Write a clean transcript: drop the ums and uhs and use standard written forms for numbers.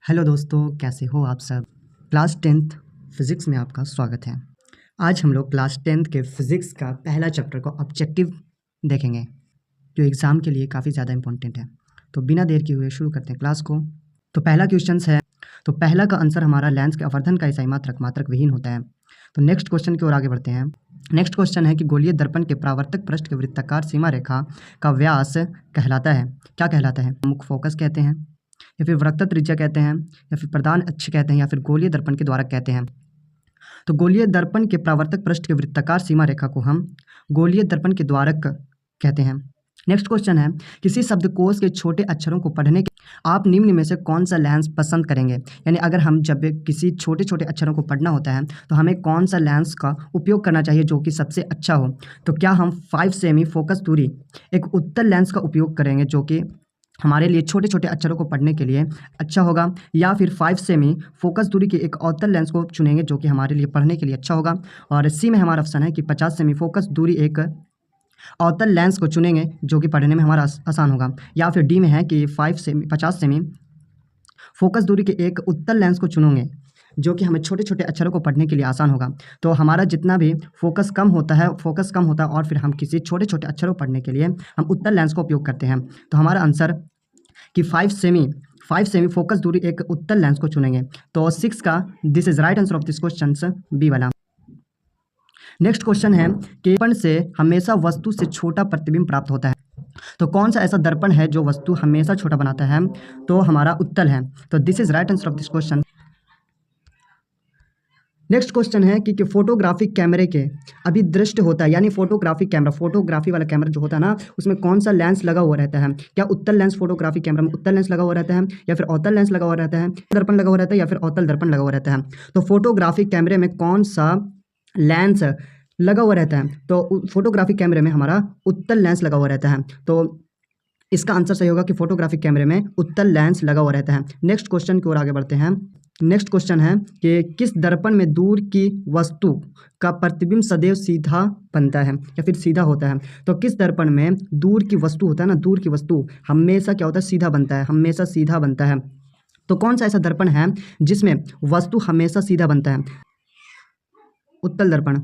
Hello दोस्तों, कैसे हो आप सब। क्लास 10th फिज़िक्स में आपका स्वागत है। आज हम लोग क्लास 10th के फिज़िक्स का पहला चैप्टर को ऑब्जेक्टिव देखेंगे, जो एग्ज़ाम के लिए काफ़ी ज़्यादा इंपॉर्टेंट है। तो बिना देर किए हुए शुरू करते हैं क्लास को। तो पहला क्वेश्चन है, तो पहला का आंसर हमारा लेंस के अपवर्तन का ईसाई मात्रक मात्रक विहीन होता है। तो नेक्स्ट क्वेश्चन की ओर आगे बढ़ते हैं। नेक्स्ट क्वेश्चन है कि गोलीय दर्पण के परावर्तक पृष्ठ के वृत्ताकार सीमा रेखा का व्यास कहलाता है, क्या कहलाता है? मुख्य फोकस कहते हैं, या फिर वृत्त त्रिज्या कहते हैं, या फिर प्रधान अक्ष कहते हैं, या फिर गोलीय दर्पण के द्वारक कहते हैं। तो गोलीय दर्पण के परावर्तक पृष्ठ के वृत्ताकार सीमा रेखा को हम गोलीय दर्पण के द्वारक कहते हैं। नेक्स्ट क्वेश्चन है, किसी शब्दकोश के छोटे अक्षरों को पढ़ने के आप निम्न में से कौन सा लेंस पसंद करेंगे? यानी अगर हम जब किसी छोटे छोटे अक्षरों को पढ़ना होता है तो हमें कौन सा लेंस का उपयोग करना चाहिए जो कि सबसे अच्छा हो? तो क्या हम 5 सेमी फोकस दूरी एक उत्तल लेंस का उपयोग करेंगे जो कि हमारे लिए छोटे छोटे अक्षरों को पढ़ने के लिए अच्छा होगा, या फिर 5 सेमी फोकस दूरी के एक अवतल लेंस को चुनेंगे जो कि हमारे लिए पढ़ने के लिए अच्छा होगा? और सी में हमारा ऑप्शन है कि 50 सेमी फोकस दूरी एक अवतल लेंस को चुनेंगे जो कि पढ़ने में हमारा आसान होगा, या फिर डी में है कि 50 सेमी फोकस दूरी के एक उत्तल लेंस को चुनेंगे जो कि हमें छोटे छोटे अक्षरों को पढ़ने के लिए आसान होगा। तो हमारा जितना भी फोकस कम होता है और फिर हम किसी छोटे छोटे अक्षरों को पढ़ने के लिए हम उत्तल लेंस का उपयोग करते हैं। तो हमारा आंसर कि 5 सेमी फोकस दूरी एक उत्तल लेंस को चुनेंगे। तो 6 का this is right answer of this question, B वाला। नेक्स्ट क्वेश्चन है कि दर्पण से हमेशा वस्तु से छोटा प्रतिबिंब प्राप्त होता है। तो कौन सा ऐसा दर्पण है जो वस्तु हमेशा छोटा बनाता है? तो हमारा उत्तल है। तो this is right answer of this question. Next question है कि फोटोग्राफिक कैमरे के अभिदृष्ट होता है, यानी फोटोग्राफी वाला कैमरा जो होता है ना, उसमें कौन सा लेंस लगा हुआ रहता है? क्या उत्तल लेंस फोटोग्राफिक कैमरा में उत्तल लेंस लगा हुआ रहता है, या फिर अवतल लेंस लगा हुआ रहता है, दर्पण लगा हुआ रहता है, या फिर अवतल दर्पण लगा हुआ रहता है? तो फोटोग्राफिक कैमरे में कौन सा लेंस लगा हुआ रहता है? तो फोटोग्राफिक कैमरे में हमारा उत्तल लेंस लगा हुआ रहता है। तो इसका आंसर सही होगा कि फोटोग्राफिक कैमरे में उत्तल लेंस लगा हुआ रहता है। नेक्स्ट क्वेश्चन की ओर आगे बढ़ते हैं। नेक्स्ट क्वेश्चन है कि किस दर्पण में दूर की वस्तु का प्रतिबिंब सदैव सीधा बनता है या फिर सीधा होता है? तो किस दर्पण में दूर की वस्तु होता है ना, दूर की वस्तु हमेशा क्या होता है? सीधा बनता है, हमेशा सीधा बनता है। तो कौन सा ऐसा दर्पण है जिसमें वस्तु हमेशा सीधा बनता है? उत्तल दर्पण।